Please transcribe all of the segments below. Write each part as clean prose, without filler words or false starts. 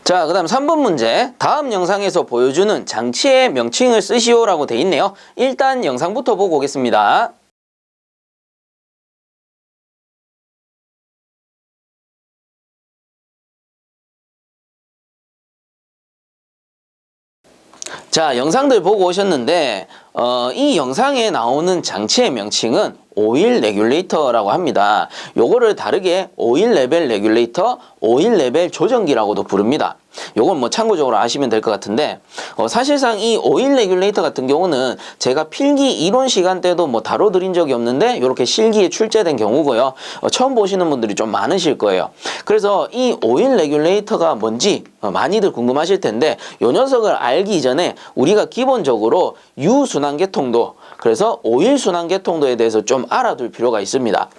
자, 그 다음 3번 문제. 다음 영상에서 보여주는 장치의 명칭을 쓰시오라고 돼 있네요. 일단 영상부터 보고 오겠습니다. 자, 영상들 보고 오셨는데 이 영상에 나오는 장치의 명칭은 오일 레귤레이터라고 합니다. 요거를 다르게 오일 레벨 레귤레이터, 오일 레벨 조정기라고도 부릅니다. 요건 뭐 참고적으로 아시면 될 것 같은데 사실상 이 오일 레귤레이터 같은 경우는 제가 필기 이론 시간 때도 뭐 다뤄드린 적이 없는데 이렇게 실기에 출제된 경우고요. 처음 보시는 분들이 좀 많으실 거예요. 그래서 이 오일 레귤레이터가 뭔지 많이들 궁금하실 텐데 요 녀석을 알기 전에 우리가 기본적으로 유순환계통도, 그래서 오일순환계통도에 대해서 좀 알아둘 필요가 있습니다.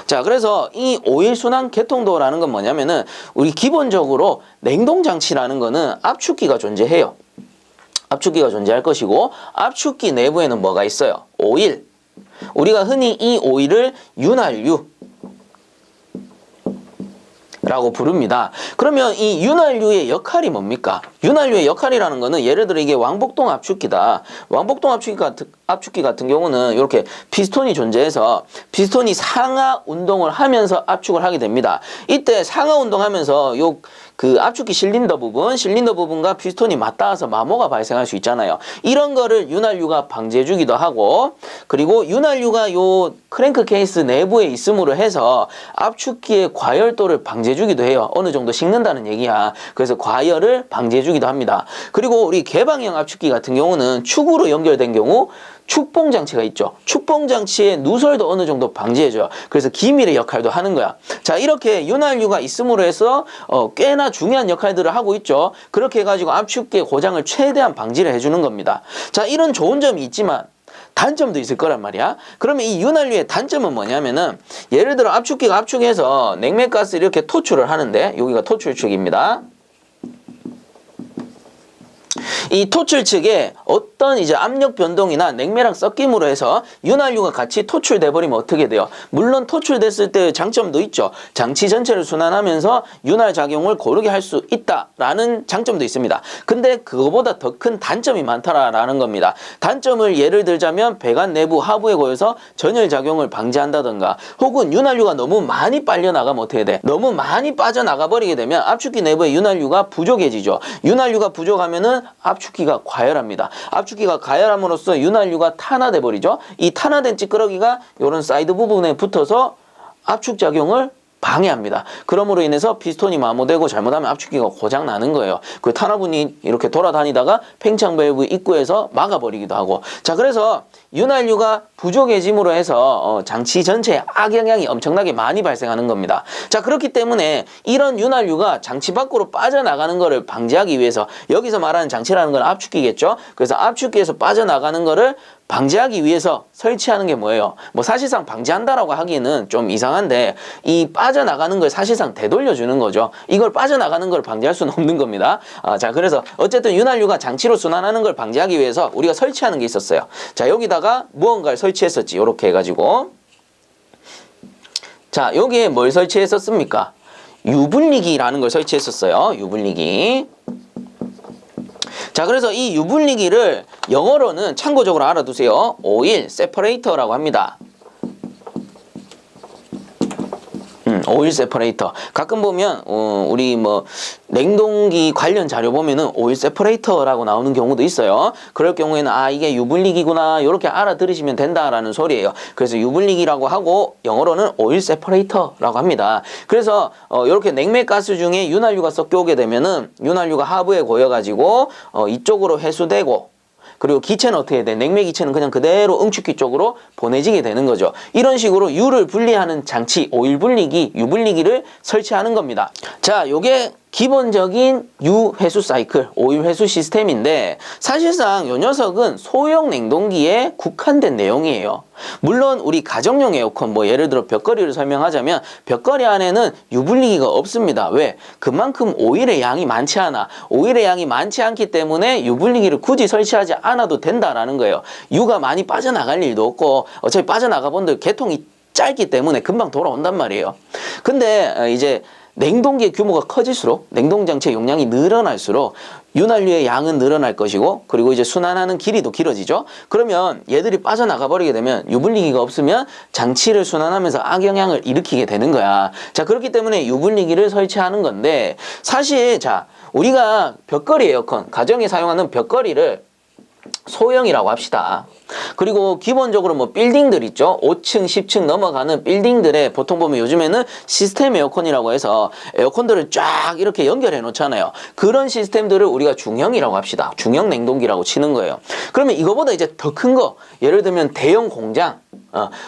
자, 그래서 이 오일순환계통도라는 건 뭐냐면은 우리 기본적으로 냉동장치라는 거는 압축기가 존재해요. 압축기가 존재할 것이고 압축기 내부에는 뭐가 있어요? 오일. 우리가 흔히 이 오일을 윤활유 라고 부릅니다. 그러면 이 윤활유의 역할이 뭡니까? 윤활유의 역할이라는 거는 예를 들어 이게 왕복동 압축기다. 왕복동 압축기 같은 경우는 이렇게 피스톤이 존재해서 피스톤이 상하 운동을 하면서 압축을 하게 됩니다. 이때 상하 운동하면서 그 압축기 실린더 부분과 피스톤이 맞닿아서 마모가 발생할 수 있잖아요. 이런 거를 윤활유가 방지해주기도 하고, 그리고 윤활유가 요 크랭크 케이스 내부에 있음으로 해서 압축기의 과열도를 방지해주기도 해요. 어느 정도 식는다는 얘기야. 그래서 과열을 방지해주기도 합니다. 그리고 우리 개방형 압축기 같은 경우는 축으로 연결된 경우 축봉장치가 있죠. 축봉장치의 누설도 어느 정도 방지해줘요. 그래서 기밀의 역할도 하는 거야. 자, 이렇게 윤활유가 있음으로 해서 꽤나 중요한 역할들을 하고 있죠. 그렇게 해가지고 압축기의 고장을 최대한 방지를 해주는 겁니다. 자, 이런 좋은 점이 있지만 단점도 있을 거란 말이야. 그러면 이 윤활유의 단점은 뭐냐면은 예를 들어 압축기가 압축해서 냉매가스를 이렇게 토출을 하는데 여기가 토출축입니다. 이 토출 측에 어떤 이제 압력 변동이나 냉매랑 섞임으로 해서 윤활유가 같이 토출돼 버리면 어떻게 돼요? 물론 토출됐을 때의 장점도 있죠. 장치 전체를 순환하면서 윤활 작용을 고르게 할 수 있다라는 장점도 있습니다. 근데 그거보다 더 큰 단점이 많다라는 겁니다. 단점을 예를 들자면 배관 내부 하부에 고여서 전열 작용을 방지한다던가, 혹은 윤활유가 너무 많이 빨려 나가면 어떻게 돼? 너무 많이 빠져나가 버리게 되면 압축기 내부에 윤활유가 부족해지죠. 윤활유가 부족하면은 압축기가 과열합니다. 압축기가 과열함으로써 윤활유가 탄화돼 버리죠. 이 탄화된 찌끄러기가 이런 사이드 부분에 붙어서 압축작용을 방해합니다. 그러므로 인해서 피스톤이 마모되고 잘못하면 압축기가 고장 나는 거예요. 그 탄화분이 이렇게 돌아다니다가 팽창 밸브 입구에서 막아버리기도 하고. 자, 그래서 윤활유가 부족해짐으로 해서 장치 전체에 악영향이 엄청나게 많이 발생하는 겁니다. 자, 그렇기 때문에 이런 윤활유가 장치 밖으로 빠져나가는 거를 방지하기 위해서, 여기서 말하는 장치라는 건 압축기겠죠. 그래서 압축기에서 빠져나가는 거를 방지하기 위해서 설치하는 게 뭐예요? 뭐 사실상 방지한다라고 하기에는 좀 이상한데 이 빠져나가는 걸 사실상 되돌려주는 거죠. 이걸 빠져나가는 걸 방지할 수는 없는 겁니다. 자, 그래서 어쨌든 윤활유가 장치로 순환하는 걸 방지하기 위해서 우리가 설치하는 게 있었어요. 자, 여기다가 무언가를 설치했었지. 이렇게 해가지고. 자, 여기에 뭘 설치했었습니까? 유분리기라는 걸 설치했었어요. 유분리기. 자, 그래서 이 유분리기를 영어로는 참고적으로 알아두세요. 오일 세퍼레이터라고 합니다. 오일 세퍼레이터. 가끔 보면 우리 뭐 냉동기 관련 자료 보면은 오일 세퍼레이터라고 나오는 경우도 있어요. 그럴 경우에는 이게 유분리기구나 이렇게 알아들으시면 된다라는 소리예요. 그래서 유분리기라고 하고 영어로는 오일 세퍼레이터라고 합니다. 그래서 이렇게 냉매가스 중에 윤활유가 섞여오게 되면은 윤활유가 하부에 고여가지고 이쪽으로 회수되고, 그리고 기체는 어떻게 돼? 냉매 기체는 그냥 그대로 응축기 쪽으로 보내지게 되는 거죠. 이런 식으로 유를 분리하는 장치, 오일 분리기, 유 분리기를 설치하는 겁니다. 자, 요게 기본적인 유 회수 사이클, 오일 회수 시스템인데 사실상 이 녀석은 소형 냉동기에 국한된 내용이에요. 물론 우리 가정용 에어컨, 뭐 예를 들어 벽걸이를 설명하자면 벽걸이 안에는 유분리기가 없습니다. 왜? 그만큼 오일의 양이 많지 않아. 오일의 양이 많지 않기 때문에 유분리기를 굳이 설치하지 않아도 된다라는 거예요. 유가 많이 빠져나갈 일도 없고 어차피 빠져나가 본들 개통이 짧기 때문에 금방 돌아온단 말이에요. 근데 이제 냉동기의 규모가 커질수록 냉동장치의 용량이 늘어날수록 윤활유의 양은 늘어날 것이고 그리고 이제 순환하는 길이도 길어지죠. 그러면 얘들이 빠져나가 버리게 되면 유분리기가 없으면 장치를 순환하면서 악영향을 일으키게 되는 거야. 자, 그렇기 때문에 유분리기를 설치하는 건데 사실 자, 우리가 벽걸이 에어컨, 가정에 사용하는 벽걸이를 소형이라고 합시다. 그리고 기본적으로 뭐 빌딩들 있죠. 5층, 10층 넘어가는 빌딩들에 보통 보면 요즘에는 시스템 에어컨이라고 해서 에어컨들을 쫙 이렇게 연결해 놓잖아요. 그런 시스템들을 우리가 중형이라고 합시다. 중형 냉동기라고 치는 거예요. 그러면 이거보다 이제 더 큰 거, 예를 들면 대형 공장,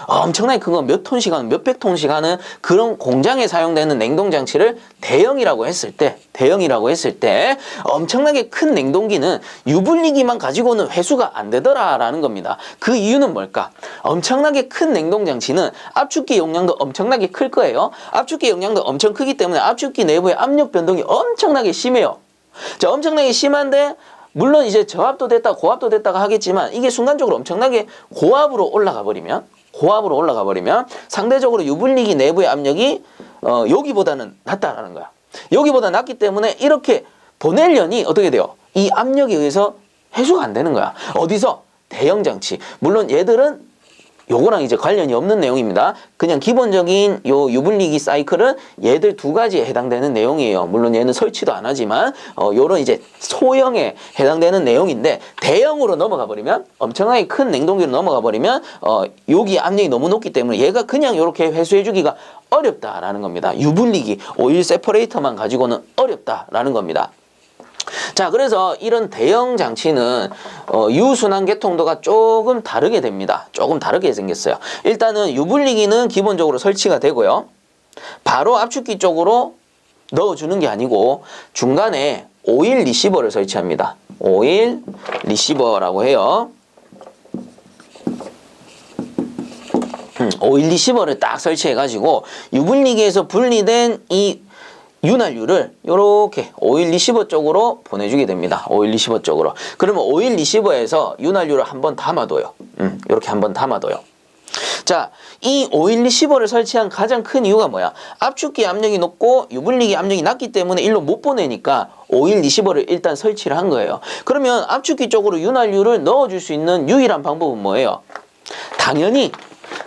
엄청나게 큰 거 몇 톤씩 하는, 몇백 톤씩 하는 그런 공장에 사용되는 냉동장치를 대형이라고 했을 때 엄청나게 큰 냉동기는 유분리기만 가지고는 회수가 안 되더라라는 겁니다. 그 이유는 뭘까? 엄청나게 큰 냉동장치는 압축기 용량도 엄청나게 클 거예요. 압축기 용량도 엄청 크기 때문에 압축기 내부의 압력 변동이 엄청나게 심해요. 자, 엄청나게 심한데 물론 이제 저압도 됐다 고압도 됐다가 하겠지만 이게 순간적으로 엄청나게 고압으로 올라가 버리면 상대적으로 유분리기 내부의 압력이 여기보다는 낮다라는 거야. 여기보다 낮기 때문에 이렇게 보내려니 어떻게 돼요? 이 압력에 의해서 해소가 안 되는 거야. 어디서? 대형 장치. 물론 얘들은 요거랑 이제 관련이 없는 내용입니다. 그냥 기본적인 요 유분리기 사이클은 얘들 두 가지에 해당되는 내용이에요. 물론 얘는 설치도 안 하지만 요런 이제 소형에 해당되는 내용인데 대형으로 넘어가 버리면 엄청나게 큰 냉동기로 넘어가 버리면 여기 압력이 너무 높기 때문에 얘가 그냥 요렇게 회수해 주기가 어렵다라는 겁니다. 유분리기 오일 세퍼레이터만 가지고는 어렵다라는 겁니다. 자, 그래서 이런 대형 장치는 유순환 계통도가 조금 다르게 됩니다. 조금 다르게 생겼어요. 일단은 유분리기는 기본적으로 설치가 되고요. 바로 압축기 쪽으로 넣어주는 게 아니고 중간에 오일 리시버를 설치합니다. 오일 리시버라고 해요. 오일 리시버를 딱 설치해가지고 유분리기에서 분리된 이 윤활유를 이렇게 오일 리시버 쪽으로 보내주게 됩니다. 오일 리시버 쪽으로. 그러면 오일 리시버에서 윤활유를 한번 담아둬요. 이렇게 한번 담아둬요. 자, 이 오일 리시버를 설치한 가장 큰 이유가 뭐야? 압축기 압력이 높고 유분리기 압력이 낮기 때문에 일로 못 보내니까 오일 리시버를 일단 설치를 한 거예요. 그러면 압축기 쪽으로 윤활유를 넣어줄 수 있는 유일한 방법은 뭐예요? 당연히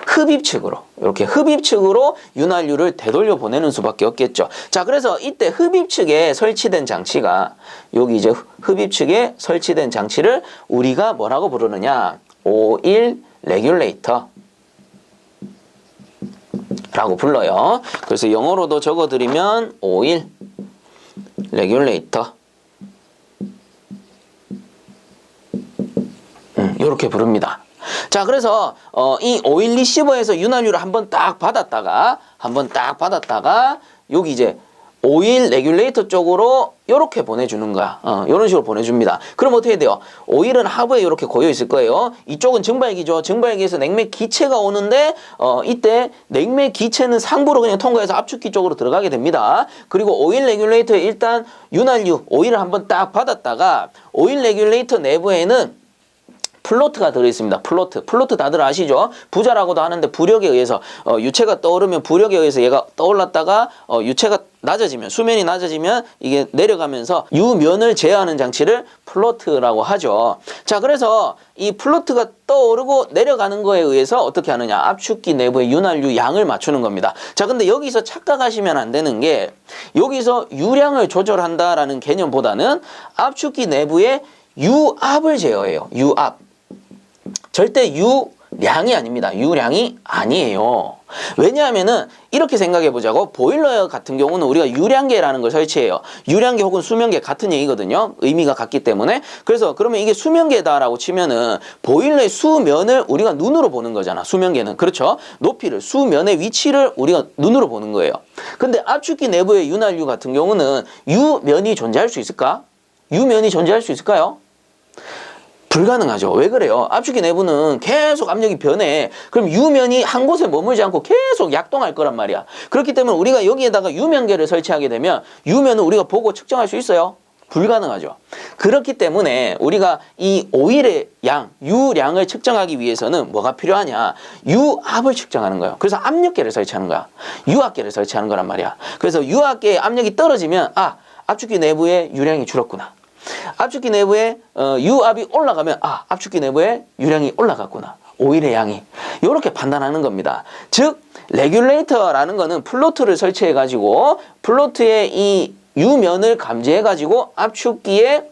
흡입측으로 이렇게 흡입측으로 윤활유를 되돌려 보내는 수밖에 없겠죠. 자, 그래서 이때 흡입측에 설치된 장치가 여기 이제 흡입측에 설치된 장치를 우리가 뭐라고 부르느냐? 오일 레귤레이터 라고 불러요. 그래서 영어로도 적어드리면 오일 레귤레이터 이렇게 부릅니다. 자, 그래서 이 오일 리시버에서 윤활유를 한번 딱 받았다가 여기 이제 오일 레귤레이터 쪽으로 이렇게 보내주는 거야. 이런 식으로 보내줍니다. 그럼 어떻게 돼요? 오일은 하부에 이렇게 고여 있을 거예요. 이쪽은 증발기죠. 증발기에서 냉매 기체가 오는데 이때 냉매 기체는 상부로 그냥 통과해서 압축기 쪽으로 들어가게 됩니다. 그리고 오일 레귤레이터에 일단 윤활유 오일을 한번 딱 받았다가 오일 레귤레이터 내부에는 플로트가 들어있습니다. 플로트 다들 아시죠? 부자라고도 하는데 부력에 의해서 유체가 떠오르면 부력에 의해서 얘가 떠올랐다가 유체가 낮아지면 수면이 낮아지면 이게 내려가면서 유면을 제어하는 장치를 플로트라고 하죠. 자, 그래서 이 플로트가 떠오르고 내려가는 거에 의해서 어떻게 하느냐? 압축기 내부의 윤활유 양을 맞추는 겁니다. 자, 근데 여기서 착각하시면 안 되는 게 여기서 유량을 조절한다라는 개념보다는 압축기 내부의 유압을 제어해요. 유압. 절대 유량이 아닙니다. 유량이 아니에요. 왜냐하면은 이렇게 생각해 보자고. 보일러 같은 경우는 우리가 유량계라는 걸 설치해요. 유량계 혹은 수면계 같은 얘기거든요. 의미가 같기 때문에. 그래서 그러면 이게 수면계다라고 치면은 보일러의 수면을 우리가 눈으로 보는 거잖아. 수면계는. 그렇죠? 높이를, 수면의 위치를 우리가 눈으로 보는 거예요. 근데 압축기 내부의 윤활유 같은 경우는 유면이 존재할 수 있을까? 유면이 존재할 수 있을까요? 불가능하죠. 왜 그래요? 압축기 내부는 계속 압력이 변해. 그럼 유면이 한 곳에 머물지 않고 계속 약동할 거란 말이야. 그렇기 때문에 우리가 여기에다가 유면계를 설치하게 되면 유면은 우리가 보고 측정할 수 있어요? 불가능하죠. 그렇기 때문에 우리가 이 오일의 양, 유량을 측정하기 위해서는 뭐가 필요하냐? 유압을 측정하는 거예요. 그래서 압력계를 설치하는 거야. 유압계를 설치하는 거란 말이야. 그래서 유압계의 압력이 떨어지면 아, 압축기 내부에 유량이 줄었구나. 압축기 내부에 유압이 올라가면 아, 압축기 내부에 유량이 올라갔구나. 오일의 양이. 이렇게 판단하는 겁니다. 즉 레귤레이터라는 거는 플로트를 설치해 가지고 플로트의 이 유면을 감지해 가지고 압축기에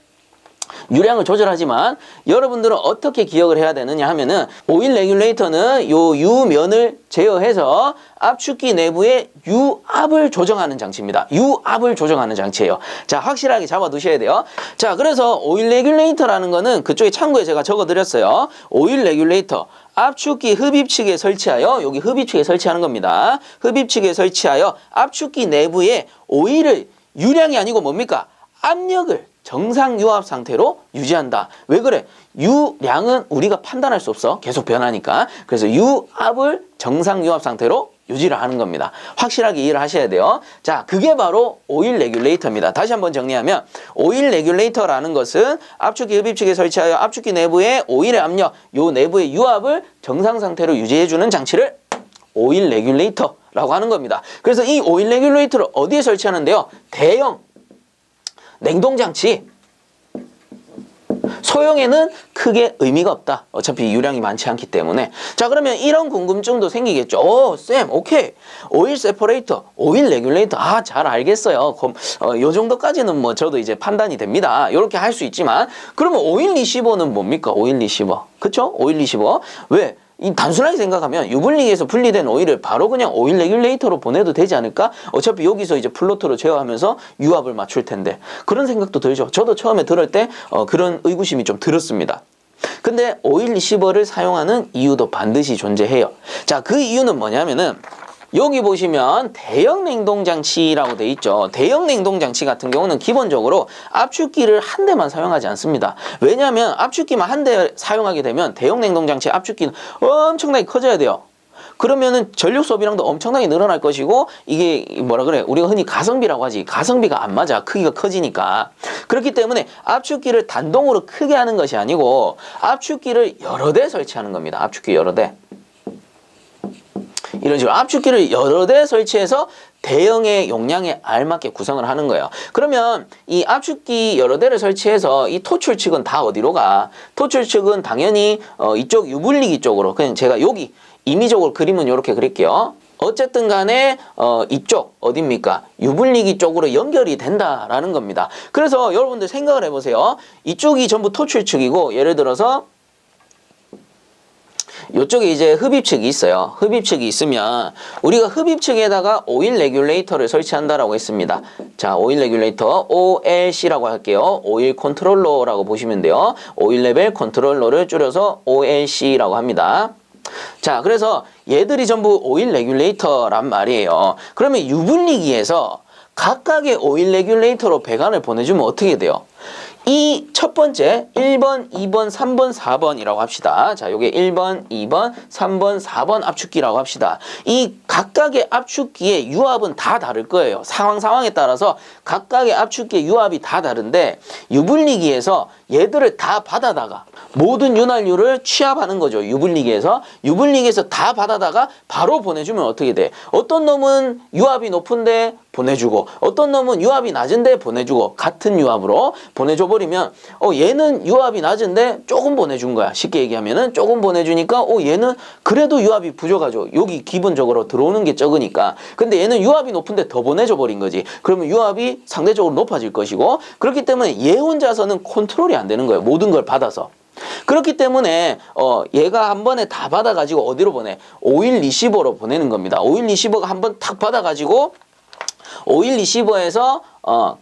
유량을 조절하지만 여러분들은 어떻게 기억을 해야 되느냐 하면은 오일 레귤레이터는 요 유면을 제어해서 압축기 내부의 유압을 조정하는 장치입니다. 유압을 조정하는 장치예요. 자, 확실하게 잡아 두셔야 돼요. 자, 그래서 오일 레귤레이터라는 거는 그쪽에 참고에 제가 적어 드렸어요. 오일 레귤레이터 압축기 흡입측에 설치하여, 여기 흡입측에 설치하는 겁니다. 흡입측에 설치하여 압축기 내부에 오일을, 유량이 아니고 뭡니까? 압력을 정상 유압 상태로 유지한다. 왜 그래? 유량은 우리가 판단할 수 없어. 계속 변하니까. 그래서 유압을 정상 유압 상태로 유지를 하는 겁니다. 확실하게 이해를 하셔야 돼요. 자, 그게 바로 오일 레귤레이터입니다. 다시 한번 정리하면 오일 레귤레이터라는 것은 압축기 흡입측에 설치하여 압축기 내부의 오일의 압력, 요 내부의 유압을 정상 상태로 유지해주는 장치를 오일 레귤레이터라고 하는 겁니다. 그래서 이 오일 레귤레이터를 어디에 설치하는데요? 대형 냉동장치, 소형에는 크게 의미가 없다. 어차피 유량이 많지 않기 때문에. 자, 그러면 이런 궁금증도 생기겠죠. 쌤, 오케이. 오일 세퍼레이터, 오일 레귤레이터. 아, 잘 알겠어요. 요 정도까지는 뭐 저도 이제 판단이 됩니다. 이렇게 할 수 있지만, 그러면 오일 리시버는 뭡니까? 오일 리시버. 그쵸? 오일 리시버. 왜? 이 단순하게 생각하면 유분리기에서 분리된 오일을 바로 그냥 오일 레귤레이터로 보내도 되지 않을까? 어차피 여기서 이제 플로트로 제어하면서 유압을 맞출 텐데. 그런 생각도 들죠. 저도 처음에 들을 때 그런 의구심이 좀 들었습니다. 근데 오일 리시버를 사용하는 이유도 반드시 존재해요. 자, 그 이유는 뭐냐면은 여기 보시면 대형 냉동장치라고 돼 있죠. 대형 냉동장치 같은 경우는 기본적으로 압축기를 한 대만 사용하지 않습니다. 왜냐하면 압축기만 한 대 사용하게 되면 대형 냉동장치 압축기는 엄청나게 커져야 돼요. 그러면은 전력 소비량도 엄청나게 늘어날 것이고, 이게 뭐라 그래? 우리가 흔히 가성비라고 하지. 가성비가 안 맞아. 크기가 커지니까. 그렇기 때문에 압축기를 단동으로 크게 하는 것이 아니고 압축기를 여러 대 설치하는 겁니다. 압축기 여러 대. 이런 식으로 압축기를 여러 대 설치해서 대형의 용량에 알맞게 구성을 하는 거예요. 그러면 이 압축기 여러 대를 설치해서 이 토출 측은 다 어디로 가? 토출 측은 당연히 이쪽 유분리기 쪽으로, 그냥 제가 여기 임의적으로 그림은 이렇게 그릴게요. 어쨌든 간에 이쪽 어딥니까? 유분리기 쪽으로 연결이 된다라는 겁니다. 그래서 여러분들 생각을 해보세요. 이쪽이 전부 토출 측이고, 예를 들어서 이쪽에 이제 흡입측이 있어요. 흡입측이 있으면 우리가 흡입측에다가 오일 레귤레이터를 설치한다라고 했습니다. 자, 오일 레귤레이터 OLC라고 할게요. 오일 컨트롤러라고 보시면 돼요. 오일 레벨 컨트롤러를 줄여서 OLC라고 합니다. 자, 그래서 얘들이 전부 오일 레귤레이터란 말이에요. 그러면 유분리기에서 각각의 오일 레귤레이터로 배관을 보내주면 어떻게 돼요? 이 첫 번째 1번, 2번, 3번, 4번이라고 합시다. 자, 요게 1번, 2번, 3번, 4번 압축기라고 합시다. 이 각각의 압축기의 유압은 다 다를 거예요. 상황에 따라서 각각의 압축기의 유압이 다 다른데, 유분리기에서 얘들을 다 받아다가 모든 윤활유를 취합하는 거죠. 유분리기에서 다 받아다가 바로 보내주면 어떻게 돼? 어떤 놈은 유압이 높은데 보내주고, 어떤 놈은 유압이 낮은데 보내주고, 같은 유압으로 보내줘 버리면 얘는 유압이 낮은데 조금 보내준 거야. 쉽게 얘기하면은 조금 보내주니까 얘는 그래도 유압이 부족하죠. 여기 기본적으로 들어오는 게 적으니까. 근데 얘는 유압이 높은데 더 보내줘 버린 거지. 그러면 유압이 상대적으로 높아질 것이고, 그렇기 때문에 얘 혼자서는 컨트롤이 안 되는 거예요. 모든 걸 받아서. 그렇기 때문에 얘가 한 번에 다 받아가지고 어디로 보내? 오일 리시버로 보내는 겁니다. 오일 리시버가 한 번 탁 받아가지고 오일 리시버에서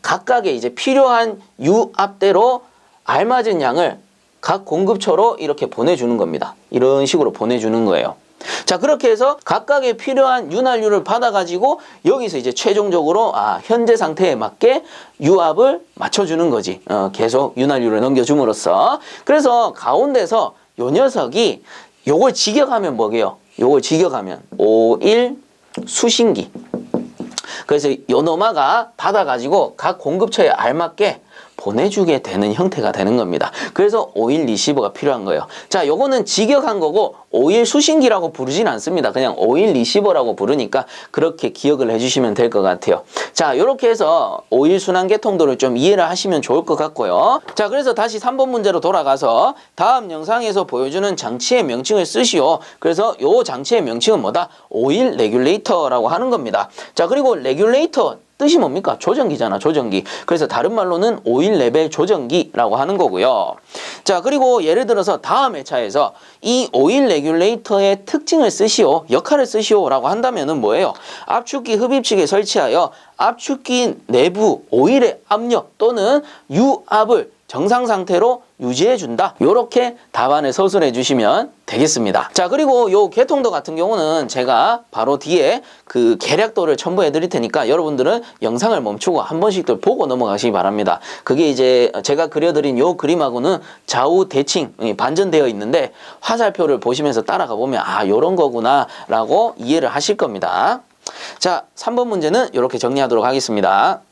각각의 이제 필요한 유압대로 알맞은 양을 각 공급처로 이렇게 보내주는 겁니다. 이런 식으로 보내주는 거예요. 자, 그렇게 해서 각각의 필요한 윤활유를 받아가지고 여기서 이제 최종적으로 현재 상태에 맞게 유압을 맞춰주는 거지. 계속 윤활유를 넘겨줌으로써. 그래서 가운데서 요 녀석이 요걸 직역하면 뭐게요? 요걸 직역하면 오일 수신기. 그래서 요 노마가 받아가지고 각 공급처에 알맞게 보내주게 되는 형태가 되는 겁니다. 그래서 오일 리시버가 필요한 거예요. 자, 요거는 직역한 거고 오일 수신기라고 부르진 않습니다. 그냥 오일 리시버라고 부르니까 그렇게 기억을 해주시면 될 것 같아요. 자, 요렇게 해서 오일 순환 계통도를 좀 이해를 하시면 좋을 것 같고요. 자, 그래서 다시 3번 문제로 돌아가서 다음 영상에서 보여주는 장치의 명칭을 쓰시오. 그래서 요 장치의 명칭은 뭐다? 오일 레귤레이터라고 하는 겁니다. 자, 그리고 레귤레이터 뜻이 뭡니까? 조정기잖아, 조정기. 그래서 다른 말로는 오일 레벨 조정기라고 하는 거고요. 자, 그리고 예를 들어서 다음 회차에서 이 오일 레귤레이터의 특징을 쓰시오, 역할을 쓰시오라고 한다면은 뭐예요? 압축기 흡입식에 설치하여 압축기 내부 오일의 압력 또는 유압을 정상 상태로 유지해준다. 요렇게 답안을 서술해 주시면 되겠습니다. 자, 그리고 요 계통도 같은 경우는 제가 바로 뒤에 그 계략도를 첨부해 드릴 테니까 여러분들은 영상을 멈추고 한 번씩들 보고 넘어가시기 바랍니다. 그게 이제 제가 그려드린 요 그림하고는 좌우 대칭 반전되어 있는데 화살표를 보시면서 따라가 보면 아, 요런 거구나 라고 이해를 하실 겁니다. 자, 3번 문제는 이렇게 정리하도록 하겠습니다.